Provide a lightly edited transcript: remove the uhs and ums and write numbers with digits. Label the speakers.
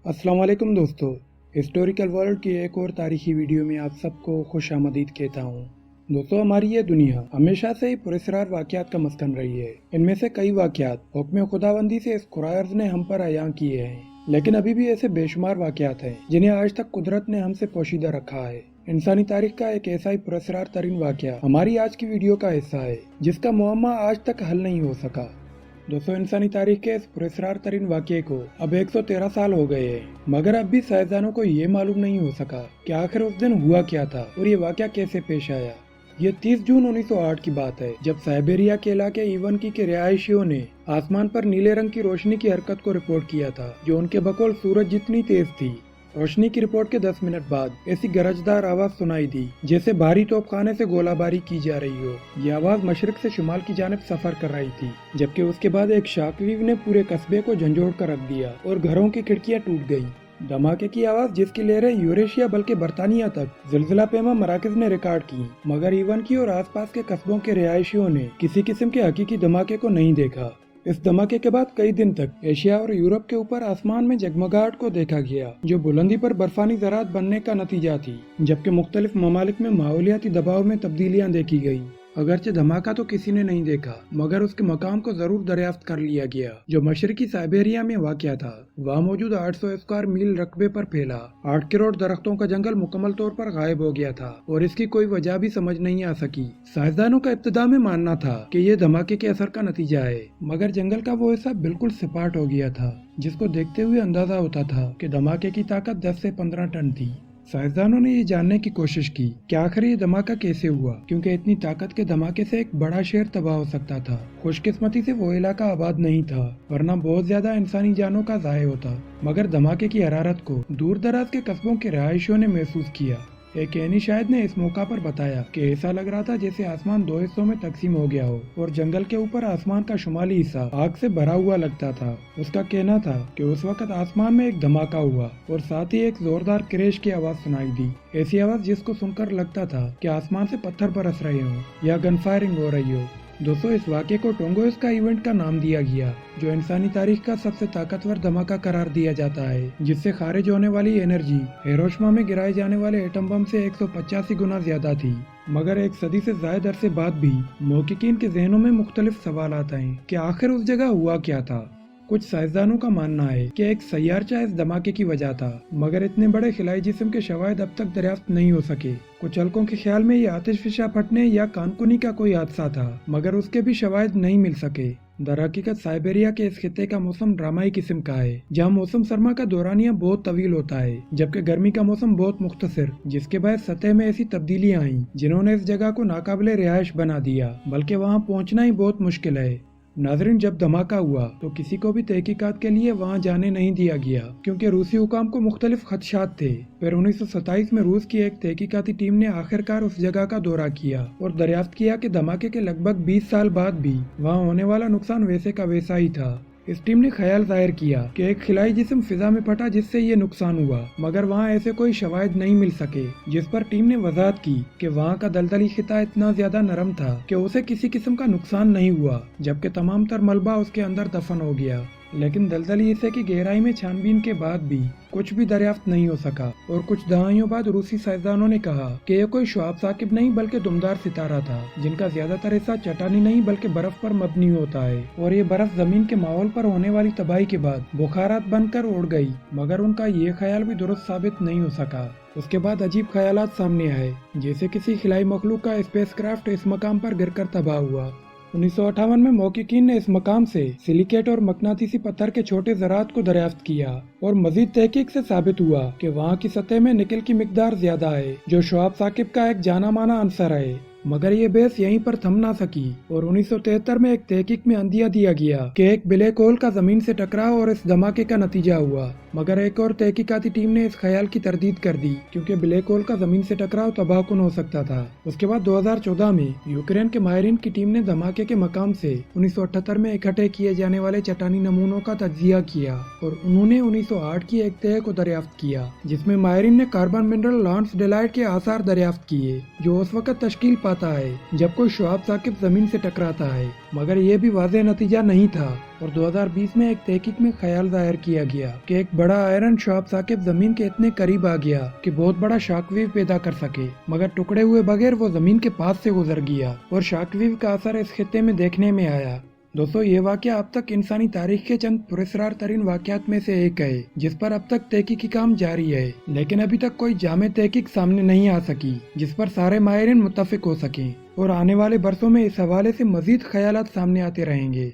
Speaker 1: अस्सलाम वालेकुम दोस्तों, हिस्टोरिकल वर्ल्ड की एक और तारीखी वीडियो में आप सबको खुश आमदीद कहता हूँ। दोस्तों, हमारी ये दुनिया हमेशा से ही पुरस्कार वाक़यात का मस्कन रही है। इनमें से कई वाक़यात हुक्म खुदाबंदी से इस खुरार्ज़ ने हम पर अयां किए हैं, लेकिन अभी भी ऐसे बेशुमार वाक़यात हैं जिन्हें आज तक कुदरत ने हमसे पोशीदा रखा है। इंसानी तारीख का एक ऐसा ही पुरस्कार तरीन वाक़या हमारी आज की वीडियो का हिस्सा है, जिसका मुअम्मा आज तक हल नहीं हो सका। दोस्तों, इंसानी तारीख के इस पुरस्कार तरीन वाक़ये को अब 113 साल हो गए हैं, मगर अब भी साइंसदानों को ये मालूम नहीं हो सका कि आखिर उस दिन हुआ क्या था और ये वाक़या कैसे पेश आया। ये 30 जून 1908 की बात है, जब साइबेरिया के इलाके इवनकी के रिहायशियों ने आसमान पर नीले रंग की रोशनी की हरकत को रिपोर्ट किया था, जो उनके बकौल सूरज जितनी तेज थी। रोशनी की रिपोर्ट के 10 मिनट बाद ऐसी गरजदार आवाज सुनाई दी जैसे भारी तोपखाने से गोलाबारी की जा रही हो। यह आवाज मशरिक से शुमाल की जानिब सफर कर रही थी, जबकि उसके बाद एक शाकवीव ने पूरे कस्बे को झंझोड़ कर रख दिया और घरों की खिड़कियां टूट गईं। धमाके की आवाज, जिसकी लहरें यूरेशिया बल्कि बर्तानिया तक जिलजिला पैमा मराकज ने रिकॉर्ड की, मगर इवन की और आसपास के कस्बों के रिहायशियों ने किसी किस्म के हकीकी धमाके को नहीं देखा। इस धमाके के बाद कई दिन तक एशिया और यूरोप के ऊपर आसमान में जगमगाहट को देखा गया, जो बुलंदी पर बर्फानी ज़रात बनने का नतीजा थी, जबकि मुख्तलिफ ममालिक में माहौलियाती दबाव में तब्दीलियां देखी गयी। अगरचे धमाका तो किसी ने नहीं देखा, मगर उसके मकाम को जरूर दरियाफ्त कर लिया गया, जो मशरकी साइबेरिया में वाक़या था। वहाँ मौजूद 800 स्क्वायर मील रकबे पर फैला 8 करोड़ दरख्तों का जंगल मुकम्मल तौर पर गायब हो गया था और इसकी कोई वजह भी समझ नहीं आ सकी। साइंसदानों का इब्तिदा में मानना था कि ये धमाके के असर का नतीजा है, मगर जंगल का वो हिस्सा बिल्कुल सपाट हो गया था, जिसको देखते हुए अंदाजा होता था कि धमाके की ताकत 10 से 15 टन थी। साइंसदानों ने ये जानने की कोशिश की कि आखिर ये धमाका कैसे हुआ, क्योंकि इतनी ताकत के धमाके से एक बड़ा शहर तबाह हो सकता था। खुशकिस्मती से वो इलाका आबाद नहीं था, वरना बहुत ज्यादा इंसानी जानों का ज़ाय होता। मगर धमाके की हरारत को दूर दराज के कस्बों के रहायशियों ने महसूस किया। एक ऐनी शायद ने इस मौका पर बताया कि ऐसा लग रहा था जैसे आसमान 2 हिस्सों में तकसीम हो गया हो और जंगल के ऊपर आसमान का शुमाली हिस्सा आग से भरा हुआ लगता था। उसका कहना था कि उस वक्त आसमान में एक धमाका हुआ और साथ ही एक जोरदार क्रैश की आवाज सुनाई दी। ऐसी आवाज जिसको सुनकर लगता था कि आसमान से पत्थर बरस रहे हो या गन फायरिंग हो रही हो। दोस्तों, इस वाक़े को टोंगोइस का इवेंट का नाम दिया गया, जो इंसानी तारीख का सबसे ताकतवर धमाका करार दिया जाता है, जिससे खारिज होने वाली एनर्जी हिरोशिमा में गिराए जाने वाले एटम बम से 185 गुना ज्यादा थी। मगर एक सदी से ज्यादा अरसे बाद भी मुहक्किकीन के जहनों में मुख्तलिफ सवाल आते हैं कि आखिर उस जगह हुआ क्या था। कुछ साइंसदानों का मानना है कि एक सैयारचा इस धमाके की वजह था, मगर इतने बड़े खिलाई जिस्म के शवाहिद अब तक दरियाफ्त नहीं हो सके। कुछ हल्कों के ख्याल में ये आतिशफिशा फटने या कानकुनी का कोई हादसा था, मगर उसके भी शवाहिद नहीं मिल सके। दरहकीकत साइबेरिया के इस खित्ते का मौसम ड्रामाई किस्म का है, जहाँ मौसम सरमा का दौरानिया बहुत तवील होता है, जबकि गर्मी का मौसम बहुत मुख्तसर, जिसके बाद सतह में ऐसी तब्दीलियां आई जिन्होंने इस जगह को नाकाबिले रिहायश बना दिया, बल्कि वहाँ पहुँचना ही बहुत मुश्किल है। नाजरीन, जब धमाका हुआ तो किसी को भी तहकीकात के लिए वहां जाने नहीं दिया गया, क्योंकि रूसी हुकाम को मुख्तलिफ खदशात थे। फिर 1927 में रूस की एक तहकीकाती टीम ने आखिरकार उस जगह का दौरा किया और दरियाफ्त किया कि धमाके के लगभग 20 साल बाद भी वहां होने वाला नुकसान वैसे का वैसा ही था। इस टीम ने ख्याल जाहिर किया कि एक खिलाई जिस्म फिजा में फटा जिससे ये नुकसान हुआ, मगर वहाँ ऐसे कोई शवाहिद नहीं मिल सके, जिस पर टीम ने वजाहत की कि वहाँ का दलदली खिता इतना ज्यादा नरम था कि उसे किसी किस्म का नुकसान नहीं हुआ, जबकि तमाम तर मलबा उसके अंदर दफन हो गया। लेकिन दलदली हिस्से की गहराई में छानबीन के बाद भी कुछ भी दरियाफ्त नहीं हो सका और कुछ दहाइयों बाद रूसी साइंसदानों ने कहा कि यह कोई शुआब साकिब नहीं बल्कि दुमदार सितारा था, जिनका ज्यादातर हिस्सा चट्टानी नहीं बल्कि बर्फ पर मबनी होता है, और ये बर्फ जमीन के माहौल पर होने वाली तबाही के बाद बुखारात बनकर उड़ गई। मगर उनका ये ख्याल भी दुरुस्त साबित नहीं हो सका। उसके बाद अजीब ख्यालात सामने आए, जैसे किसी खिलाई मखलूक का स्पेसक्राफ्ट इस मकाम पर गिरकर तबाह हुआ। 1958 में मुहक्किकीन ने इस मकाम से सिलिकेट और मकनातीसी पत्थर के छोटे ज़रात को दरियाफ्त किया और मजीद तहकीक से साबित हुआ कि वहाँ की सतह में निकल की मिकदार ज्यादा है, जो शुआब साकिब का एक जाना माना अंसर है। मगर ये बहस यहीं पर थम ना सकी और 1973 में एक तहकीक में अंदिया दिया गया कि एक ब्लैक होल का जमीन से टकराव और इस धमाके का नतीजा हुआ। मगर एक और तहकीकाती टीम ने इस ख्याल की तरदीद कर दी, क्योंकि ब्लैक होल का जमीन से टकराव तबाहकुन हो सकता था। उसके बाद 2014 में यूक्रेन के माहिरीन की टीम ने धमाके के मकाम से 1978 में इकट्ठे किए जाने वाले चट्टानी नमूनों का तज्जिया किया और उन्होंने 1908 की एक तह को दरियाफ्त किया, जिसमें माहिरीन ने कार्बन मिनरल लांसडेलाइट के आसार दरियाफ्त किए, जो उस वक्त तश्कील पाता है जब कोई शुआब साकिब जमीन से टकराता है। मगर यह भी वाज़ेह नतीजा नहीं था। اور 2020 میں ایک تحقیق میں خیال ظاہر کیا گیا کہ ایک بڑا آئرن شہاب ثاقب زمین کے اتنے قریب آ گیا کہ بہت بڑا شاک ویو پیدا کر سکے، مگر ٹکڑے ہوئے بغیر وہ زمین کے پاس سے گزر گیا اور شاک ویو کا اثر اس خطے میں دیکھنے میں آیا۔ دوستو، یہ واقعہ اب تک انسانی تاریخ کے چند پراسرار ترین واقعات میں سے ایک ہے جس پر اب تک تحقیقی کام جاری ہے، لیکن ابھی تک کوئی جامع تحقیق سامنے نہیں آ سکی جس پر سارے ماہرین متفق ہو سکیں، اور آنے والے برسوں میں اس حوالے سے مزید خیالات سامنے آتے رہیں گے۔